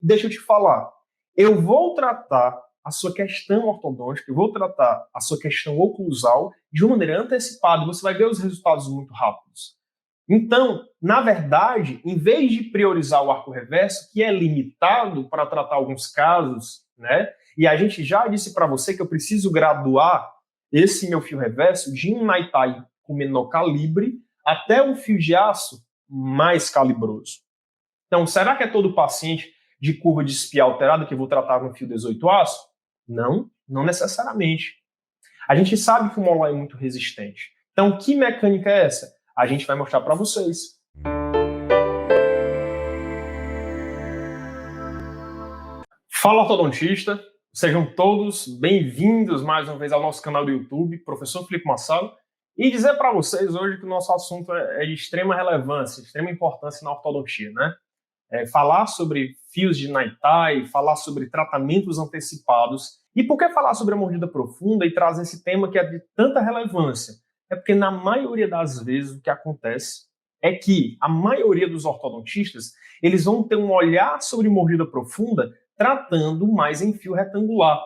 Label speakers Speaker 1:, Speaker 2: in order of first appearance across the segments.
Speaker 1: Deixa eu te falar, eu vou tratar a sua questão ortodôntica, eu vou tratar a sua questão oclusal de uma maneira antecipada, você vai ver os resultados muito rápidos. Então, na verdade, em vez de priorizar o arco reverso, que é limitado para tratar alguns casos, né? E a gente já disse para você que eu preciso graduar esse meu fio reverso de um Naitai com menor calibre até um fio de aço mais calibroso. Então, será que é todo paciente de curva de espia alterada que eu vou tratar no fio 18 aço? Não, não necessariamente. A gente sabe que o molar é muito resistente. Então, que mecânica é essa? A gente vai mostrar para vocês. Fala, ortodontista! Sejam todos bem-vindos mais uma vez ao nosso canal do YouTube, Professor Felipe Massalo, e dizer para vocês hoje que o nosso assunto é de extrema relevância, extrema importância na ortodontia, né? Falar sobre fios de Naitai, falar sobre tratamentos antecipados. E por que falar sobre a mordida profunda e trazer esse tema que é de tanta relevância? É porque na maioria das vezes o que acontece é que a maioria dos ortodontistas eles vão ter um olhar sobre mordida profunda tratando mais em fio retangular.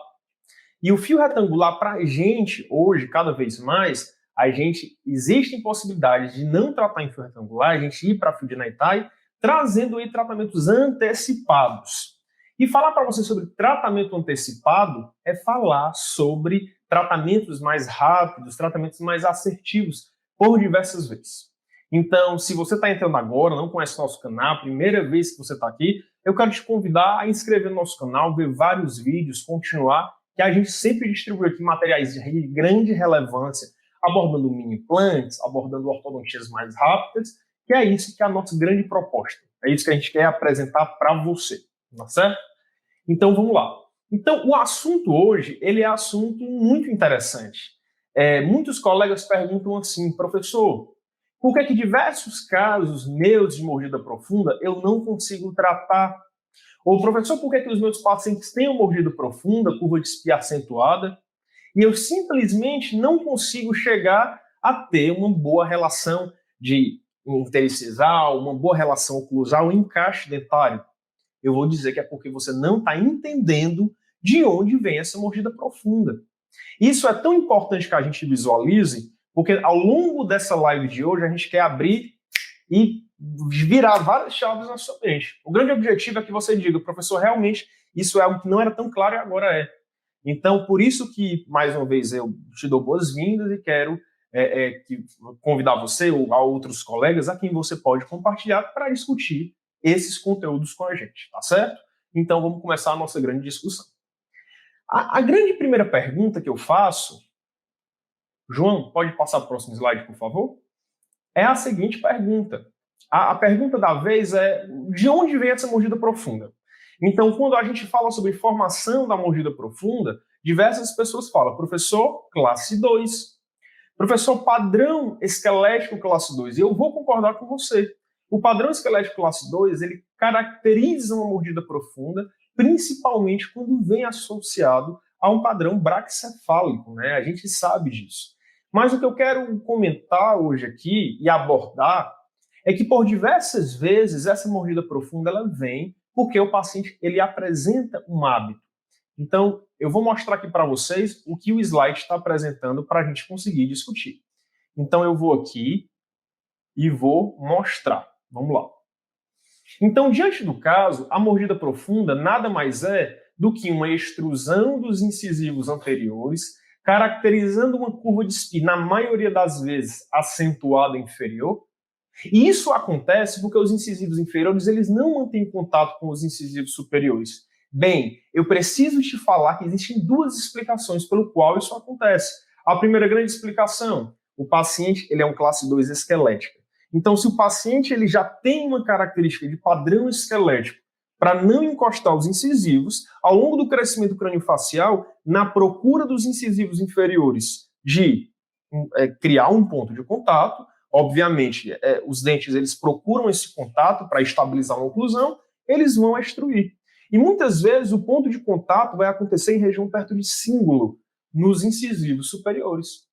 Speaker 1: E o fio retangular, para a gente, hoje, cada vez mais, existem possibilidades de não tratar em fio retangular, a gente ir para fio de Naitai, trazendo aí tratamentos antecipados. E falar para você sobre tratamento antecipado é falar sobre tratamentos mais rápidos, tratamentos mais assertivos, por diversas vezes. Então, se você está entrando agora, não conhece o nosso canal, primeira vez que você está aqui, eu quero te convidar a inscrever no nosso canal, ver vários vídeos, continuar, que a gente sempre distribui aqui materiais de grande relevância, abordando mini implantes, abordando ortodontias mais rápidas, que é isso que é a nossa grande proposta. É isso que a gente quer apresentar para você, tá certo? Então, vamos lá. Então, o assunto hoje, ele é assunto muito interessante. Muitos colegas perguntam assim, professor, por que diversos casos meus de mordida profunda eu não consigo tratar? Ou, professor, por que os meus pacientes têm uma mordida profunda, curva de espia acentuada, e eu simplesmente não consigo chegar a ter uma boa relação de intercisal, uma boa relação oclusal, encaixe dentário? Eu vou dizer que é porque você não está entendendo de onde vem essa mordida profunda. Isso é tão importante que a gente visualize, porque ao longo dessa live de hoje a gente quer abrir e virar várias chaves na sua mente. O grande objetivo é que você diga, professor, realmente isso é algo que não era tão claro e agora é. Então, por isso que, mais uma vez, eu te dou boas-vindas e quero convidar você ou a outros colegas a quem você pode compartilhar para discutir esses conteúdos com a gente, tá certo? Então, vamos começar a nossa grande discussão. A grande primeira pergunta que eu faço, João, pode passar para o próximo slide, por favor? É a seguinte pergunta. A pergunta da vez é, de onde vem essa mordida profunda? Então, quando a gente fala sobre formação da mordida profunda, diversas pessoas falam, professor, classe 2. Professor, padrão esquelético classe 2. E eu vou concordar com você. O padrão esquelético classe 2, ele caracteriza uma mordida profunda, principalmente quando vem associado a um padrão braquicefálico, né? A gente sabe disso. Mas o que eu quero comentar hoje aqui e abordar é que por diversas vezes essa mordida profunda ela vem porque o paciente ele apresenta um hábito. Então, eu vou mostrar aqui para vocês o que o slide está apresentando para a gente conseguir discutir. Então, eu vou aqui e vou mostrar. Vamos lá. Então, diante do caso, a mordida profunda nada mais é do que uma extrusão dos incisivos anteriores, caracterizando uma curva de espia, na maioria das vezes, acentuada inferior. E isso acontece porque os incisivos inferiores eles não mantêm contato com os incisivos superiores. Bem, eu preciso te falar que existem duas explicações pelo qual isso acontece. A primeira grande explicação, o paciente ele é um classe 2 esquelética. Então, se o paciente ele já tem uma característica de padrão esquelético para não encostar os incisivos, ao longo do crescimento craniofacial, na procura dos incisivos inferiores de criar um ponto de contato, obviamente, os dentes eles procuram esse contato para estabilizar uma oclusão, eles vão extruir. E muitas vezes o ponto de contato vai acontecer em região perto de cíngulo, nos incisivos superiores.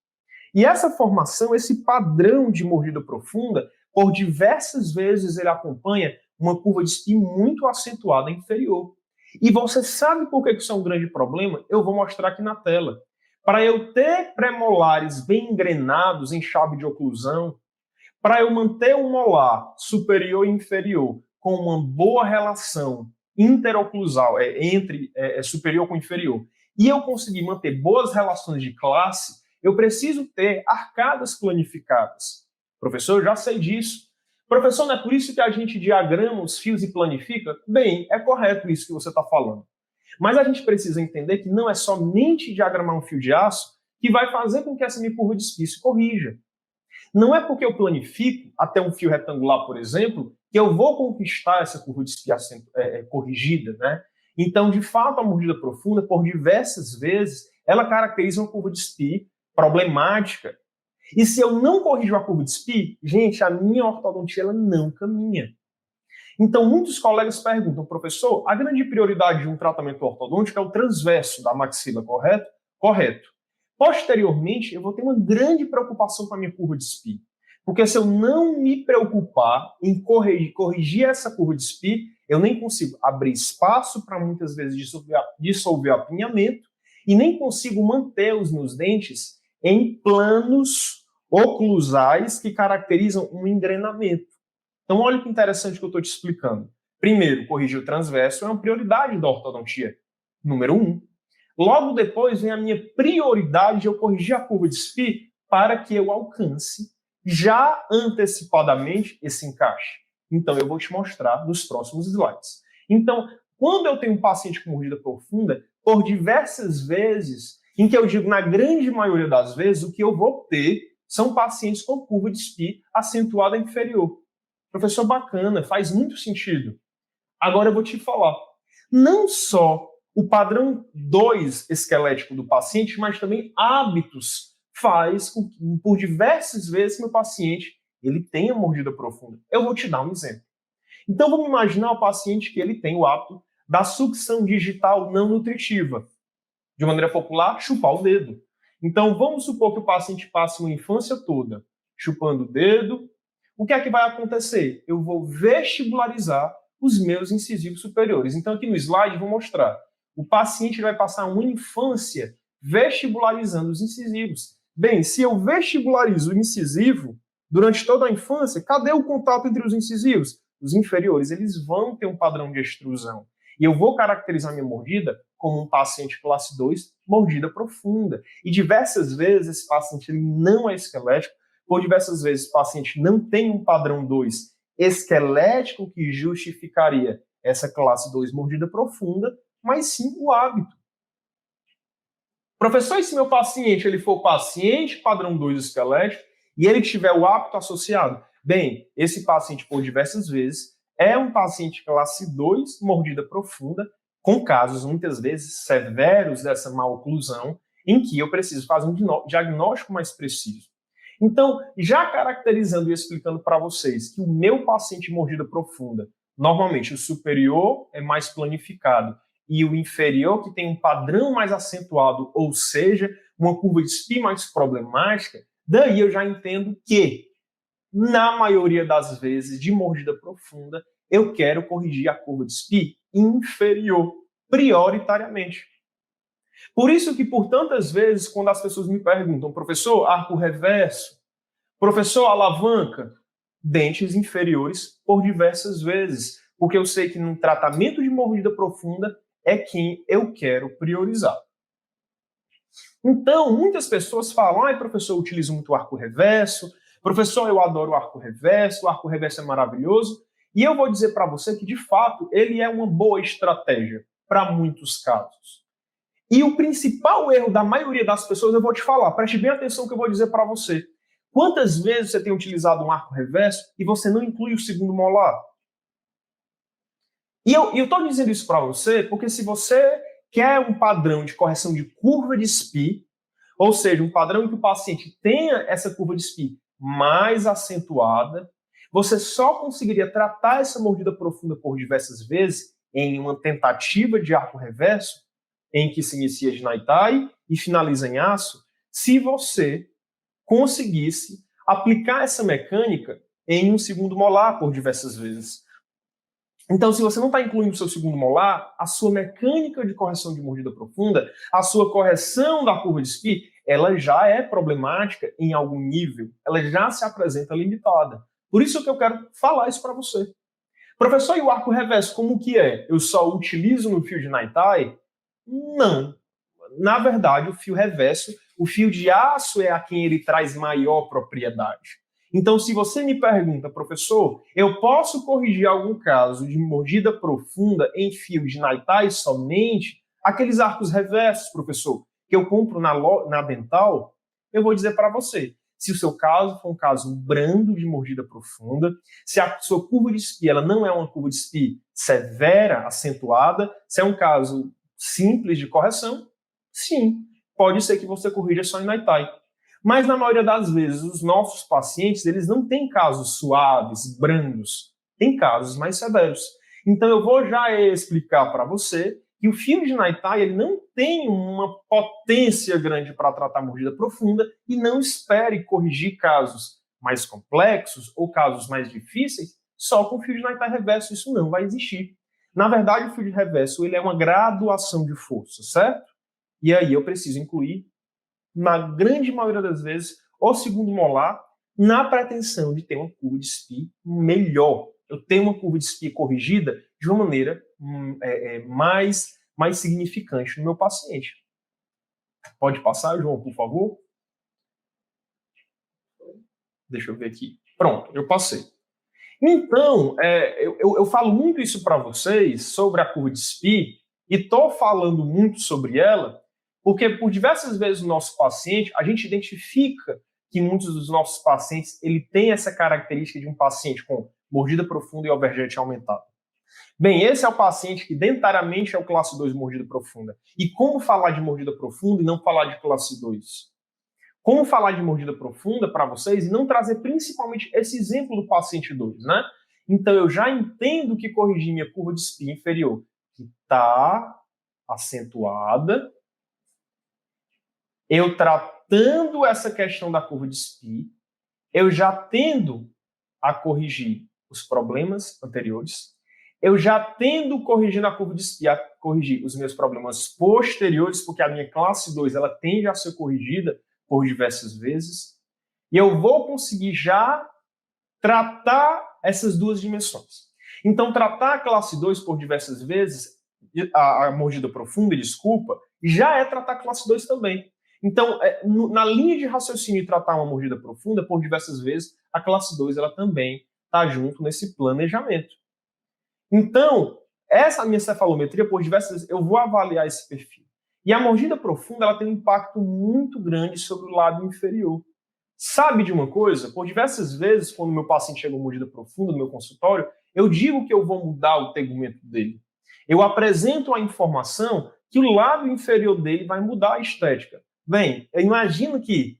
Speaker 1: E essa formação, esse padrão de mordida profunda, por diversas vezes ele acompanha uma curva de SPI muito acentuada inferior. E você sabe por que isso é um grande problema? Eu vou mostrar aqui na tela. Para eu ter premolares bem engrenados em chave de oclusão, para eu manter um molar superior e inferior com uma boa relação interoclusal, entre superior com inferior, e eu conseguir manter boas relações de classe, eu preciso ter arcadas planificadas. Professor, eu já sei disso. Professor, não é por isso que a gente diagrama os fios e planifica? Bem, é correto isso que você está falando. Mas a gente precisa entender que não é somente diagramar um fio de aço que vai fazer com que essa minha curva de SPI se corrija. Não é porque eu planifico até um fio retangular, por exemplo, que eu vou conquistar essa curva de SPI corrigida, né? Então, de fato, a mordida profunda, por diversas vezes, ela caracteriza uma curva de SPI problemática. E se eu não corrijo a curva de SPI, gente, a minha ortodontia ela não caminha. Então, muitos colegas perguntam, professor, a grande prioridade de um tratamento ortodôntico é o transverso da maxila, correto? Correto. Posteriormente, eu vou ter uma grande preocupação com a minha curva de SPI. Porque se eu não me preocupar em corrigir essa curva de SPI, eu nem consigo abrir espaço para muitas vezes dissolver apinhamento e nem consigo manter os meus dentes em planos oclusais que caracterizam um engrenamento. Então, olha que interessante que eu estou te explicando. Primeiro, corrigir o transverso é uma prioridade da ortodontia. Número 1. Logo depois vem a minha prioridade de eu corrigir a curva de SPI para que eu alcance já antecipadamente esse encaixe. Então, eu vou te mostrar nos próximos slides. Então, quando eu tenho um paciente com mordida profunda, por diversas vezes, em que eu digo na grande maioria das vezes, o que eu vou ter são pacientes com curva de SPI acentuada inferior. Professor, bacana, faz muito sentido. Agora eu vou te falar. Não só o padrão 2 esquelético do paciente, mas também hábitos faz com que, por diversas vezes, meu paciente ele tenha mordida profunda. Eu vou te dar um exemplo. Então, vamos imaginar o paciente que ele tem o hábito da sucção digital não nutritiva. De maneira popular, chupar o dedo. Então, vamos supor que o paciente passe uma infância toda chupando o dedo. O que é que vai acontecer? Eu vou vestibularizar os meus incisivos superiores. Então, aqui no slide, vou mostrar. O paciente vai passar uma infância vestibularizando os incisivos. Bem, se eu vestibularizo o incisivo durante toda a infância, cadê o contato entre os incisivos? Os inferiores, eles vão ter um padrão de extrusão. E eu vou caracterizar minha mordida como um paciente classe 2, mordida profunda. E diversas vezes esse paciente ele não é esquelético, por diversas vezes o paciente não tem um padrão 2 esquelético que justificaria essa classe 2 mordida profunda, mas sim o hábito. Professor, e se meu paciente ele for paciente padrão 2 esquelético e ele tiver o hábito associado? Bem, esse paciente, por diversas vezes, é um paciente classe 2, mordida profunda, com casos, muitas vezes, severos dessa maloclusão, em que eu preciso fazer um diagnóstico mais preciso. Então, já caracterizando e explicando para vocês que o meu paciente mordida profunda, normalmente o superior é mais planificado e o inferior que tem um padrão mais acentuado, ou seja, uma curva de SPI mais problemática, daí eu já entendo que, na maioria das vezes de mordida profunda, eu quero corrigir a curva de SPI inferior, prioritariamente. Por isso que, por tantas vezes, quando as pessoas me perguntam, professor, arco reverso, professor, alavanca, dentes inferiores por diversas vezes, porque eu sei que no tratamento de mordida profunda é quem eu quero priorizar. Então, muitas pessoas falam, ai, professor, eu utilizo muito arco reverso, professor, eu adoro o arco reverso é maravilhoso, e eu vou dizer para você que, de fato, ele é uma boa estratégia para muitos casos. E o principal erro da maioria das pessoas, eu vou te falar, preste bem atenção no que eu vou dizer para você. Quantas vezes você tem utilizado um arco reverso e você não inclui o segundo molar? E eu estou dizendo isso para você porque se você quer um padrão de correção de curva de SPI, ou seja, um padrão em que o paciente tenha essa curva de SPI mais acentuada, você só conseguiria tratar essa mordida profunda por diversas vezes em uma tentativa de arco reverso, em que se inicia de Naitai e finaliza em aço, se você conseguisse aplicar essa mecânica em um segundo molar por diversas vezes. Então, se você não está incluindo o seu segundo molar, a sua mecânica de correção de mordida profunda, a sua correção da curva de SPI, ela já é problemática em algum nível, ela já se apresenta limitada. Por isso que eu quero falar isso para você. Professor, e o arco reverso, como que é? Eu só utilizo no fio de Naitai? Não. Na verdade, o fio reverso, o fio de aço é a quem ele traz maior propriedade. Então, se você me pergunta, professor, eu posso corrigir algum caso de mordida profunda em fio de Naitai somente? Aqueles arcos reversos, professor, que eu compro na Dental, eu vou dizer para você, se o seu caso for um caso brando de mordida profunda, se a sua curva de SPI ela não é uma curva de SPI severa, acentuada, se é um caso simples de correção, sim, pode ser que você corrija só em Naitai. Mas na maioria das vezes, os nossos pacientes, eles não têm casos suaves, brandos, tem casos mais severos. Então eu vou já explicar para você que o fio de Naitai ele não tem uma potência grande para tratar mordida profunda e não espere corrigir casos mais complexos ou casos mais difíceis só com o fio de Naitai reverso, isso não vai existir. Na verdade, o fio de reverso ele é uma graduação de força, certo? E aí eu preciso incluir, na grande maioria das vezes, o segundo molar na pretensão de ter uma curva de SPI melhor. Eu tenho uma curva de SPI corrigida de uma maneira mais significante no meu paciente. Pode passar, João, por favor? Deixa eu ver aqui. Pronto, eu passei. Então, eu falo muito isso para vocês sobre a curva de SPI e estou falando muito sobre ela porque por diversas vezes o nosso paciente, a gente identifica que muitos dos nossos pacientes ele tem essa característica de um paciente com mordida profunda e overjet aumentado. Bem, esse é o paciente que dentariamente é o classe 2 mordida profunda. E como falar de mordida profunda e não falar de classe 2? Como falar de mordida profunda para vocês e não trazer principalmente esse exemplo do paciente 2, né? Então eu já entendo que corrigir minha curva de SPI inferior, que está acentuada, eu tratando essa questão da curva de SPI, eu já tendo a corrigir os problemas anteriores, eu já tendo corrigindo a curva de SPI, a corrigir os meus problemas posteriores, porque a minha classe 2 ela tende a ser corrigida por diversas vezes, e eu vou conseguir já tratar essas duas dimensões. Então, tratar a classe 2 por diversas vezes, a mordida profunda, desculpa, já é tratar a classe 2 também. Então, na linha de raciocínio de tratar uma mordida profunda, por diversas vezes, a classe 2 ela também está junto nesse planejamento. Então, essa minha cefalometria, por diversas vezes, eu vou avaliar esse perfil. E a mordida profunda ela tem um impacto muito grande sobre o lábio inferior. Sabe de uma coisa? Por diversas vezes, quando meu paciente chega com mordida profunda no meu consultório, eu digo que eu vou mudar o tegumento dele. Eu apresento a informação que o lábio inferior dele vai mudar a estética. Bem, eu imagino que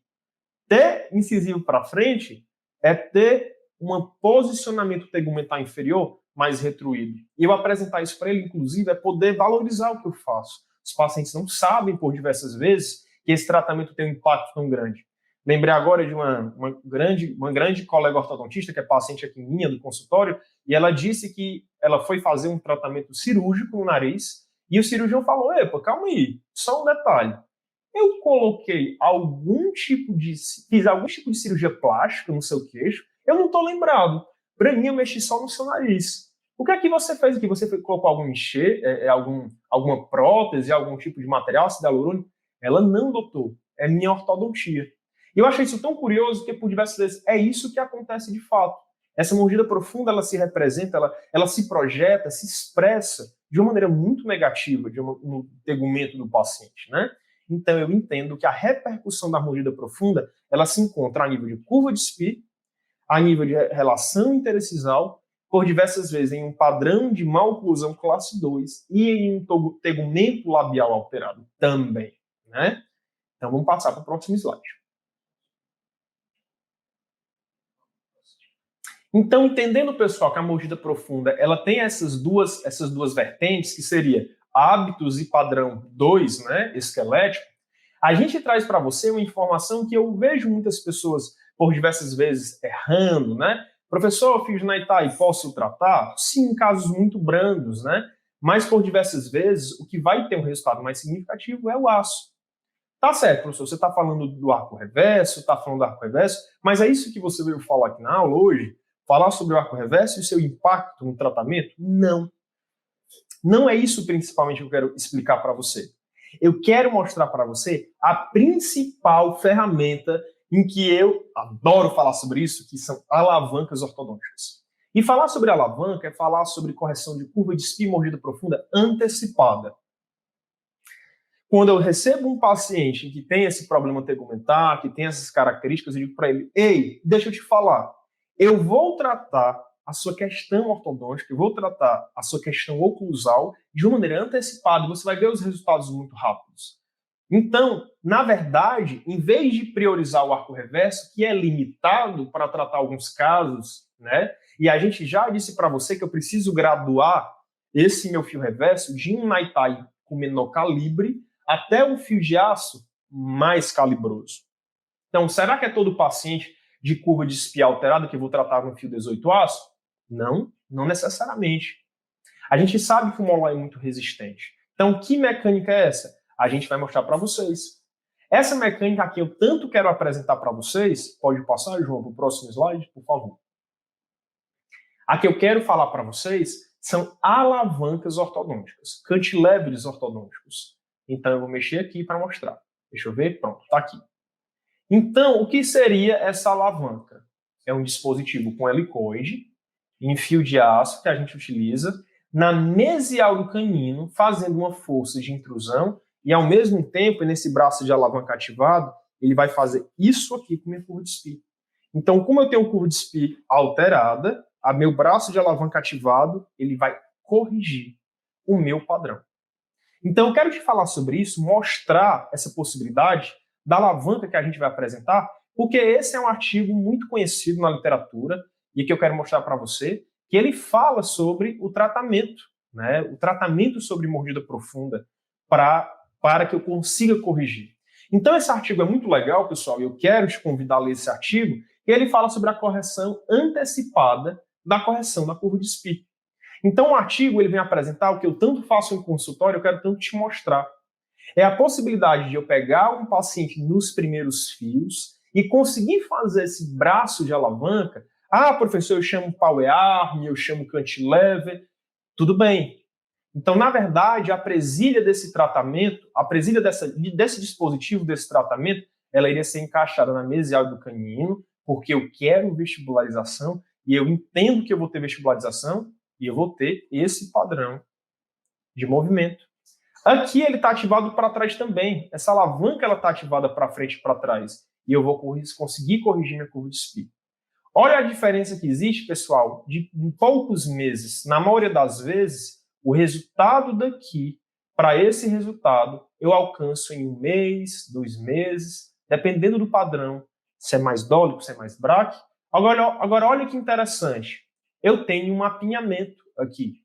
Speaker 1: ter incisivo para frente é ter um posicionamento tegumentar inferior mais retruído. E eu apresentar isso para ele, inclusive, é poder valorizar o que eu faço. Os pacientes não sabem, por diversas vezes, que esse tratamento tem um impacto tão grande. Lembrei agora de uma grande colega ortodontista, que é paciente aqui minha do consultório, e ela disse que ela foi fazer um tratamento cirúrgico no nariz, e o cirurgião falou, epa, calma aí, só um detalhe. Eu coloquei fiz algum tipo de cirurgia plástica no seu queixo, eu não estou lembrado. Para mim, eu mexi só no seu nariz. O que é que você fez aqui? Você colocou alguma prótese, algum tipo de material, ácido hialurônico? Ela, não, doutor, é minha ortodontia. E eu achei isso tão curioso que, por diversas vezes, é isso que acontece de fato. Essa mordida profunda, ela se representa, ela se projeta, se expressa de uma maneira muito negativa no tegumento do paciente, né? Então, eu entendo que a repercussão da mordida profunda, ela se encontra a nível de curva de SPI, a nível de relação interescisal, por diversas vezes em um padrão de maloclusão classe 2 e em um tegumento labial alterado também, né? Então, vamos passar para o próximo slide. Então, entendendo, pessoal, que a mordida profunda ela tem essas duas vertentes, que seria hábitos e padrão 2, né, esquelético, a gente traz para você uma informação que eu vejo muitas pessoas, por diversas vezes, errando, né? Professor, fiz na Itaí, posso tratar? Sim, em casos muito brandos, né? Mas por diversas vezes, o que vai ter um resultado mais significativo é o aço. Tá certo, professor, você está falando do arco reverso, está falando do arco reverso, mas é isso que você veio falar aqui na aula hoje? Falar sobre o arco reverso e o seu impacto no tratamento? Não. Não é isso principalmente que eu quero explicar para você. Eu quero mostrar para você a principal ferramenta em que eu adoro falar sobre isso, que são alavancas ortodônticas. E falar sobre alavanca é falar sobre correção de curva de espinha e mordida profunda antecipada. Quando eu recebo um paciente que tem esse problema tegumentar, que tem essas características, eu digo para ele, ei, deixa eu te falar, eu vou tratar a sua questão ortodôntica, eu vou tratar a sua questão oclusal de uma maneira antecipada, e você vai ver os resultados muito rápidos. Então, na verdade, em vez de priorizar o arco reverso, que é limitado para tratar alguns casos, né? E a gente já disse para você que eu preciso graduar esse meu fio reverso de um Naitai com menor calibre até um fio de aço mais calibroso. Então, será que é todo paciente de curva de espia alterada que eu vou tratar com fio 18 aço? Não, não necessariamente. A gente sabe que o molar é muito resistente. Então, que mecânica é essa? A gente vai mostrar para vocês. Essa mecânica aqui eu tanto quero apresentar para vocês. Pode passar, João, para o próximo slide, por favor. A que eu quero falar para vocês são alavancas ortodônticas, cantilevers ortodônticos. Então, eu vou mexer aqui para mostrar. Deixa eu ver, pronto, está aqui. Então, o que seria essa alavanca? É um dispositivo com helicoide, em fio de aço, que a gente utiliza na mesial do canino, fazendo uma força de intrusão, e ao mesmo tempo, nesse braço de alavanca ativado, ele vai fazer isso aqui com a minha curva de SPI. Então, como eu tenho curva de SPI alterada, a meu braço de alavanca ativado, ele vai corrigir o meu padrão. Então, eu quero te falar sobre isso, mostrar essa possibilidade da alavanca que a gente vai apresentar, porque esse é um artigo muito conhecido na literatura e que eu quero mostrar para você, que ele fala sobre o tratamento, né? O tratamento sobre mordida profunda para que eu consiga corrigir. Então, esse artigo é muito legal, pessoal, e eu quero te convidar a ler esse artigo, e ele fala sobre a correção antecipada da correção da curva de SPI. Então, o artigo ele vem apresentar o que eu tanto faço em consultório, eu quero tanto te mostrar. É a possibilidade de eu pegar um paciente nos primeiros fios e conseguir fazer esse braço de alavanca. Ah, professor, eu chamo power arm, eu chamo cantilever. Tudo bem. Então, na verdade, a presilha desse tratamento, a presilha desse dispositivo, desse tratamento, ela iria ser encaixada na mesial do canino, porque eu quero vestibularização e eu entendo que eu vou ter vestibularização e eu vou ter esse padrão de movimento. Aqui ele está ativado para trás também. Essa alavanca está ativada para frente e para trás. E eu vou conseguir corrigir minha curva de SPI. Olha a diferença que existe, pessoal, de em poucos meses. Na maioria das vezes, o resultado daqui para esse resultado eu alcanço em 1 mês, 2 meses, dependendo do padrão, se é mais dólico, se é mais braque. Agora olha que interessante. Eu tenho um apinhamento aqui.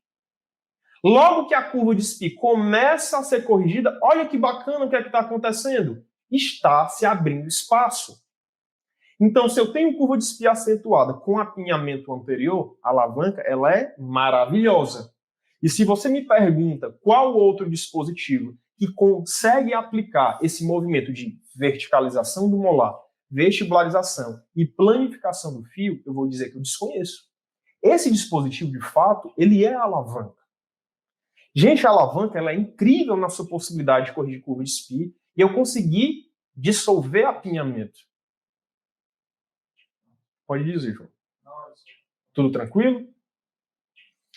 Speaker 1: Logo que a curva de SPI começa a ser corrigida, olha que bacana o que é que está acontecendo. Está se abrindo espaço. Então, se eu tenho curva de SPI acentuada com apinhamento anterior, a alavanca ela é maravilhosa. E se você me pergunta qual outro dispositivo que consegue aplicar esse movimento de verticalização do molar, vestibularização e planificação do fio, eu vou dizer que eu desconheço. Esse dispositivo, de fato, ele é a alavanca. Gente, a alavanca ela é incrível na sua possibilidade de corrigir curva de SPI e eu consegui dissolver apinhamento. Pode dizer, João. Tudo tranquilo?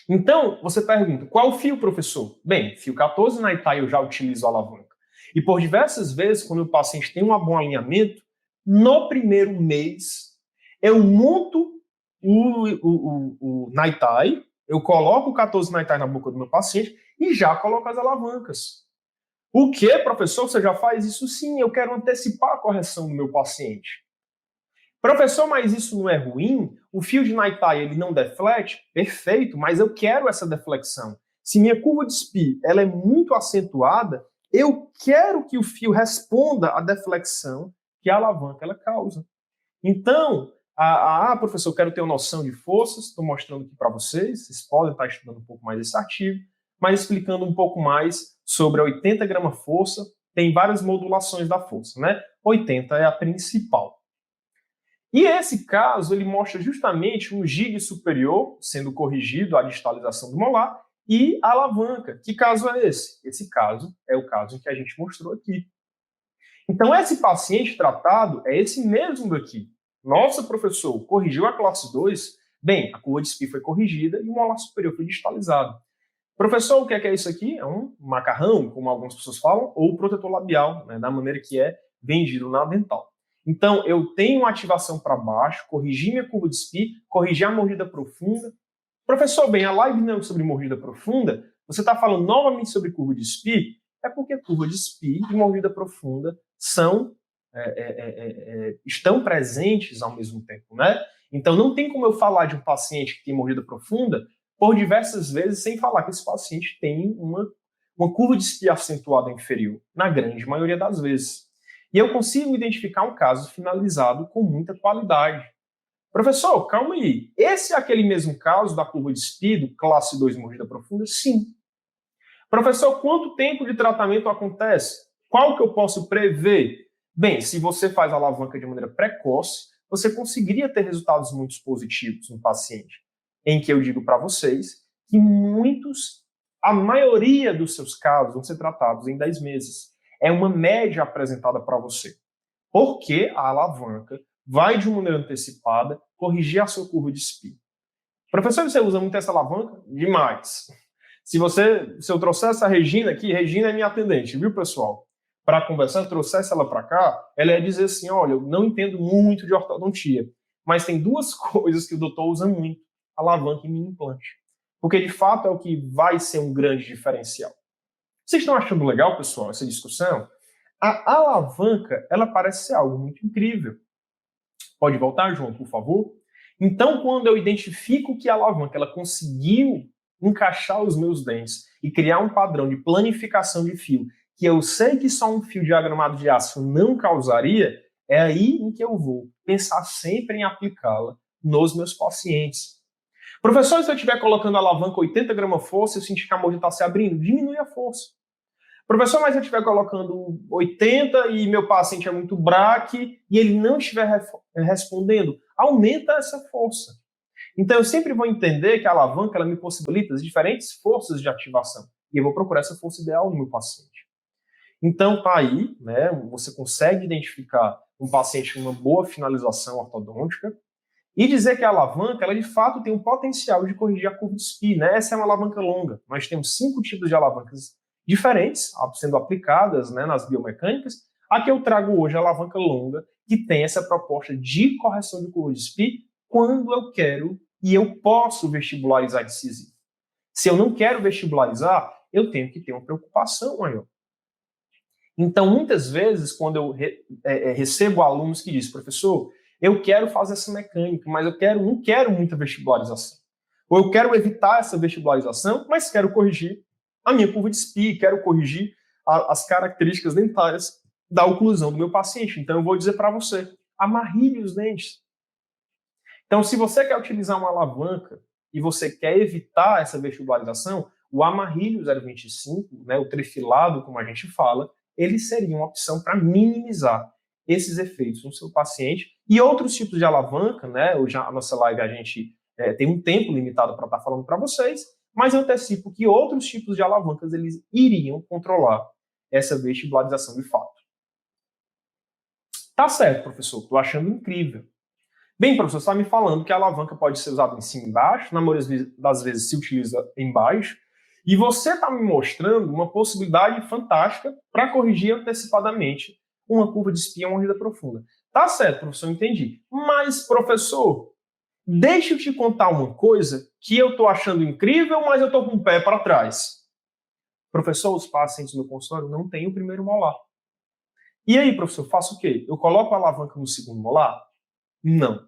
Speaker 1: Então, você pergunta, qual fio, professor? Bem, fio 14 na Itaí eu já utilizo a alavanca. E por diversas vezes, quando o paciente tem um bom alinhamento, no primeiro mês, eu monto o Naitai, eu coloco o 14 Naitai na boca do meu paciente e já coloco as alavancas. O que, professor? Você já faz isso? Sim, eu quero antecipar a correção do meu paciente. Professor, mas isso não é ruim? O fio de Naitai ele não deflete? Perfeito, mas eu quero essa deflexão. Se minha curva de SPI ela é muito acentuada, eu quero que o fio responda à deflexão que a alavanca ela causa. Então, Professor, eu quero ter uma noção de forças, estou mostrando aqui para vocês, vocês podem estar estudando um pouco mais esse artigo, mas explicando um pouco mais sobre a 80 grama força, tem várias modulações da força, né? 80 é a principal. E esse caso, ele mostra justamente um gig superior sendo corrigido à distalização do molar e a alavanca. Que caso é esse? Esse caso é o caso em que a gente mostrou aqui. Então, esse paciente tratado é esse mesmo daqui. Nossa, professor, corrigiu a classe 2? Bem, a curva de SPI foi corrigida e o molar superior foi distalizado. Professor, o que é isso aqui? É um macarrão, como algumas pessoas falam, ou protetor labial, né, da maneira que é vendido na dental. Então, eu tenho uma ativação para baixo, corrigi minha curva de SPI, corrigi a mordida profunda. Professor, bem, a live não é sobre mordida profunda, você está falando novamente sobre curva de SPI, é porque curva de SPI e mordida profunda estão presentes ao mesmo tempo, né? Então, não tem como eu falar de um paciente que tem mordida profunda por diversas vezes sem falar que esse paciente tem uma curva de SPI acentuada inferior, na grande maioria das vezes. E eu consigo identificar um caso finalizado com muita qualidade. Professor, calma aí. Esse é aquele mesmo caso da curva de SPI, do classe 2 mordida profunda? Sim. Professor, quanto tempo de tratamento acontece? Qual que eu posso prever? Bem, se você faz a alavanca de maneira precoce, você conseguiria ter resultados muito positivos no paciente, em que eu digo para vocês que a maioria dos seus casos vão ser tratados em 10 meses. É uma média apresentada para você. Porque a alavanca vai, de uma maneira antecipada, corrigir a sua curva de SPI. Professor, você usa muito essa alavanca? Demais. Se eu trouxesse a Regina aqui, Regina é minha atendente, viu, pessoal? Para conversar, trouxesse ela para cá, ela ia dizer assim, olha, eu não entendo muito de ortodontia, mas tem duas coisas que o doutor usa muito, alavanca e mini implante. Porque, de fato, é o que vai ser um grande diferencial. Vocês estão achando legal, pessoal, essa discussão? A alavanca, ela parece ser algo muito incrível. Pode voltar, João, por favor? Então, quando eu identifico que a alavanca ela conseguiu encaixar os meus dentes e criar um padrão de planificação de fio, que eu sei que só um fio diagramado de aço não causaria, é aí em que eu vou pensar sempre em aplicá-la nos meus pacientes. Professor, se eu estiver colocando a alavanca 80 gramas força, eu sentir que a mordida está se abrindo, diminui a força. Professor, mas se eu estiver colocando 80 e meu paciente é muito braque e ele não estiver respondendo, aumenta essa força. Então, eu sempre vou entender que a alavanca ela me possibilita as diferentes forças de ativação. E eu vou procurar essa força ideal no meu paciente. Então, tá aí, né? Você consegue identificar um paciente com uma boa finalização ortodôntica e dizer que a alavanca, ela de fato tem um potencial de corrigir a curva de SPI, né? Essa é uma alavanca longa. Nós temos 5 tipos de alavancas diferentes, sendo aplicadas, né, nas biomecânicas. Aqui eu trago hoje a alavanca longa, que tem essa proposta de correção de curva de SPI quando eu quero e eu posso vestibularizar incisivo. Se eu não quero vestibularizar, eu tenho que ter uma preocupação maior. Então, muitas vezes, quando eu recebo alunos que dizem, professor, eu quero fazer essa mecânica, mas não quero muita vestibularização. Ou eu quero evitar essa vestibularização, mas quero corrigir a minha curva de SPI, quero corrigir as características dentárias da oclusão do meu paciente. Então, eu vou dizer para você, amarrilhe os dentes. Então, se você quer utilizar uma alavanca e você quer evitar essa vestibularização, o amarrilho 0,25, né, o trifilado, como a gente fala, ele seria uma opção para minimizar esses efeitos no seu paciente. E outros tipos de alavanca, né, a nossa live a gente tem um tempo limitado para estar falando para vocês, mas eu antecipo que outros tipos de alavancas eles iriam controlar essa vestibularização de fato. Tá certo, professor, estou achando incrível. Bem, professor, você está me falando que a alavanca pode ser usada em cima e embaixo, na maioria das vezes se utiliza embaixo, e você está me mostrando uma possibilidade fantástica para corrigir antecipadamente uma curva de SPI ou uma mordida profunda. Tá certo, professor, entendi. Mas, professor, deixa eu te contar uma coisa que eu estou achando incrível, mas eu estou com o pé para trás. Professor, os pacientes no consultório não têm o primeiro molar. E aí, professor, faço o quê? Eu coloco a alavanca no segundo molar? Não.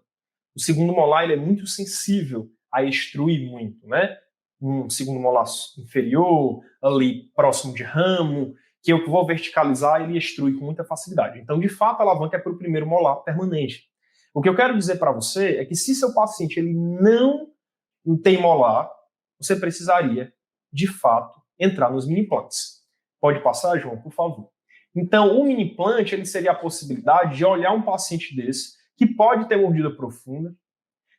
Speaker 1: O segundo molar ele é muito sensível a extruir muito, né? Um segundo molar inferior, ali próximo de ramo, que eu vou verticalizar, ele extrui com muita facilidade. Então, de fato, a alavanca é para o primeiro molar permanente. O que eu quero dizer para você é que se seu paciente ele não tem molar, você precisaria, de fato, entrar nos mini-implantes. Pode passar, João, por favor? Então, o mini-implante ele seria a possibilidade de olhar um paciente desse, que pode ter mordida profunda,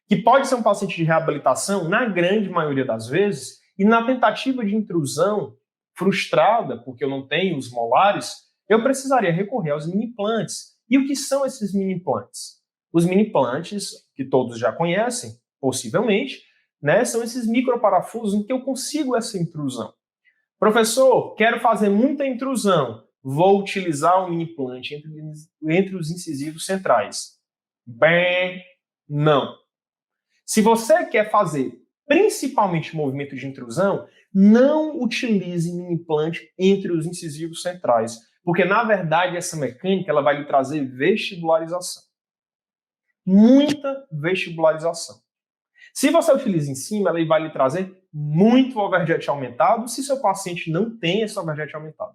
Speaker 1: que pode ser um paciente de reabilitação, na grande maioria das vezes, e na tentativa de intrusão frustrada, porque eu não tenho os molares, eu precisaria recorrer aos mini-implantes. E o que são esses mini-implantes? Os mini-implantes, que todos já conhecem, possivelmente, né, são esses microparafusos em que eu consigo essa intrusão. Professor, quero fazer muita intrusão, vou utilizar um mini-implante entre os incisivos centrais. Bem, não. Se você quer fazer principalmente movimento de intrusão, não utilize mini-implante entre os incisivos centrais, porque na verdade essa mecânica ela vai lhe trazer vestibularização. Muita vestibularização. Se você utiliza em cima, ela vai lhe trazer muito overjet aumentado, se seu paciente não tem esse overjet aumentado.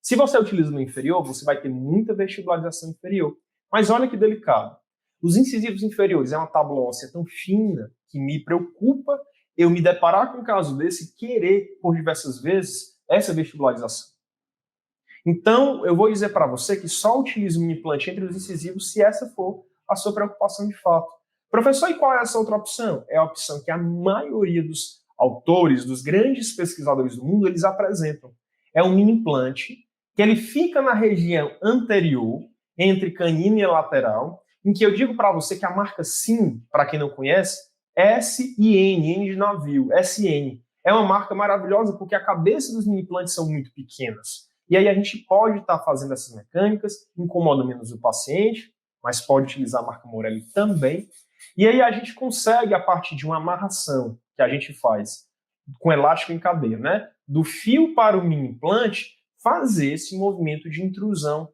Speaker 1: Se você utiliza no inferior, você vai ter muita vestibularização inferior. Mas olha que delicado. Os incisivos inferiores é uma tábua óssea tão fina que me preocupa eu me deparar com um caso desse e querer, por diversas vezes, essa vestibularização. Então, eu vou dizer para você que só utilize o mini-implante entre os incisivos se essa for a sua preocupação de fato. Professor, e qual é essa outra opção? É a opção que a maioria dos autores, dos grandes pesquisadores do mundo, eles apresentam. É um mini-implante que ele fica na região anterior, entre canino e lateral, em que eu digo para você que a marca SIN, para quem não conhece, S-I-N, N de navio, S-N. É uma marca maravilhosa porque a cabeça dos mini-implantes são muito pequenas. E aí a gente pode estar fazendo essas mecânicas, incomoda menos o paciente, mas pode utilizar a marca Morelli também. E aí a gente consegue, a partir de uma amarração que a gente faz com elástico em cadeia, né, do fio para o mini-implante, fazer esse movimento de intrusão.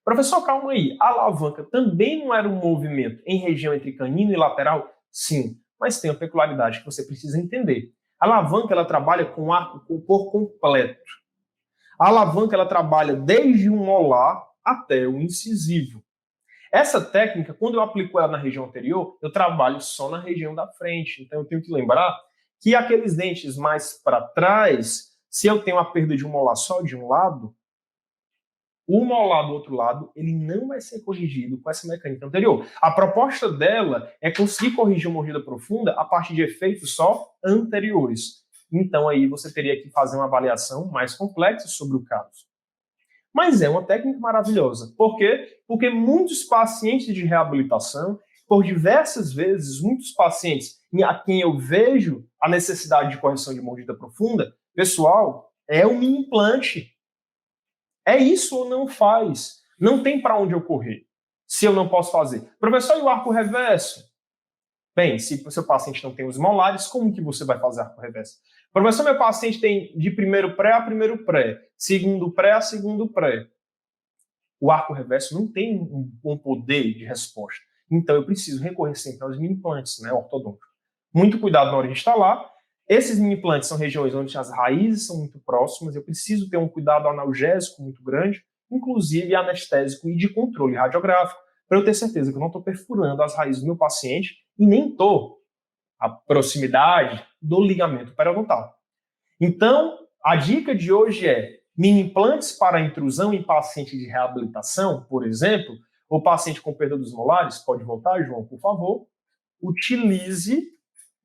Speaker 1: Professor, calma aí, a alavanca também não era um movimento em região entre canino e lateral? Sim, mas tem uma peculiaridade que você precisa entender. A alavanca ela trabalha com o arco por completo. A alavanca ela trabalha desde o molar até o incisivo. Essa técnica, quando eu aplico ela na região anterior, eu trabalho só na região da frente. Então eu tenho que lembrar que aqueles dentes mais para trás, se eu tenho a perda de um molar só de um lado, o molar do outro lado, ele não vai ser corrigido com essa mecânica anterior. A proposta dela é conseguir corrigir uma mordida profunda a partir de efeitos só anteriores. Então aí você teria que fazer uma avaliação mais complexa sobre o caso. Mas é uma técnica maravilhosa. Por quê? Porque muitos pacientes de reabilitação, por diversas vezes, muitos pacientes a quem eu vejo a necessidade de correção de mordida profunda, pessoal, é o mini implante. É isso ou não faz? Não tem para onde eu correr, se eu não posso fazer. Professor, e o arco reverso? Bem, se o seu paciente não tem os molares, como que você vai fazer arco reverso? Professor, meu paciente tem de primeiro pré a primeiro pré, segundo pré a segundo pré. O arco reverso não tem um bom poder de resposta. Então, eu preciso recorrer sempre aos mini-implantes, né, ortodônticos. Muito cuidado na hora de instalar. Esses mini-implantes são regiões onde as raízes são muito próximas. Eu preciso ter um cuidado analgésico muito grande, inclusive anestésico e de controle radiográfico, para eu ter certeza que eu não estou perfurando as raízes do meu paciente e nem estou à proximidade do ligamento periodontal. Então, a dica de hoje é mini-implantes para intrusão em paciente de reabilitação, por exemplo, ou paciente com perda dos molares, pode voltar, João, por favor, utilize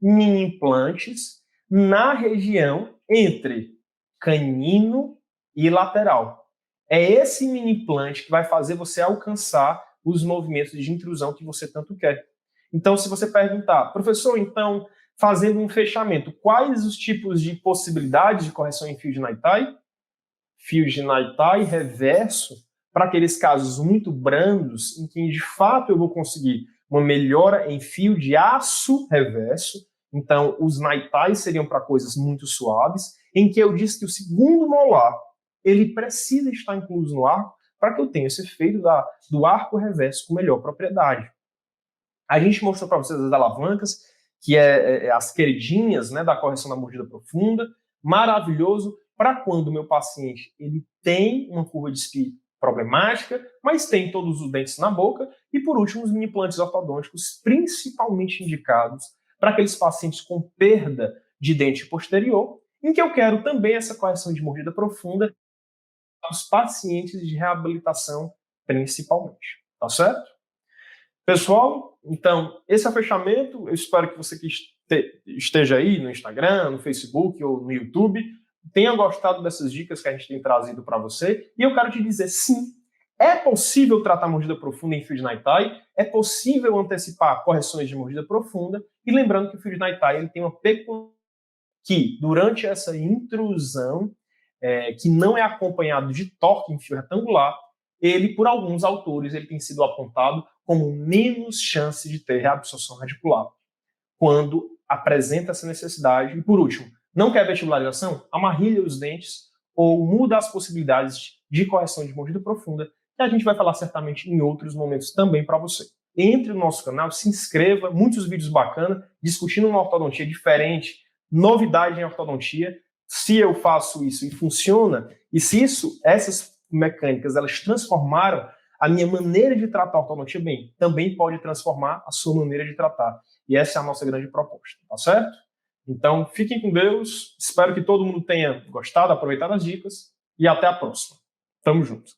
Speaker 1: mini-implantes na região entre canino e lateral. É esse mini-implante que vai fazer você alcançar os movimentos de intrusão que você tanto quer. Então, se você perguntar, professor, então, fazendo um fechamento, quais os tipos de possibilidades de correção em fio de Naitai? Fio de Naitai reverso, para aqueles casos muito brandos, em que de fato eu vou conseguir uma melhora em fio de aço reverso. Então, os Naitai seriam para coisas muito suaves, em que eu disse que o segundo molar ele precisa estar incluso no arco para que eu tenha esse efeito do arco reverso com melhor propriedade. A gente mostrou para vocês as alavancas, que é as queridinhas, né, da correção da mordida profunda, maravilhoso para quando o meu paciente ele tem uma curva de SPI problemática, mas tem todos os dentes na boca. E, por último, os mini implantes ortodônticos, principalmente indicados para aqueles pacientes com perda de dente posterior, em que eu quero também essa correção de mordida profunda aos pacientes de reabilitação, principalmente. Tá certo? Pessoal, então, esse é o fechamento. Eu espero que você que esteja aí no Instagram, no Facebook ou no YouTube tenha gostado dessas dicas que a gente tem trazido para você. E eu quero te dizer, sim, é possível tratar mordida profunda em fio de Naitai, é possível antecipar correções de mordida profunda. E lembrando que o fio de Naitai ele tem uma peculiaridade que, durante essa intrusão, que não é acompanhado de torque em fio retangular, ele, por alguns autores, ele tem sido apontado como menos chance de ter reabsorção radicular, quando apresenta essa necessidade. E, por último, não quer vestibularização? Amarrilha os dentes ou muda as possibilidades de correção de mordida profunda, que a gente vai falar certamente em outros momentos também para você. Entre no nosso canal, se inscreva, muitos vídeos bacanas, discutindo uma ortodontia diferente, novidade em ortodontia. Se eu faço isso e funciona, e se essas mecânicas elas transformaram a minha maneira de tratar a ortodontia, bem, também pode transformar a sua maneira de tratar. E essa é a nossa grande proposta, tá certo? Então, fiquem com Deus, espero que todo mundo tenha gostado, aproveitado as dicas, e até a próxima. Tamo junto.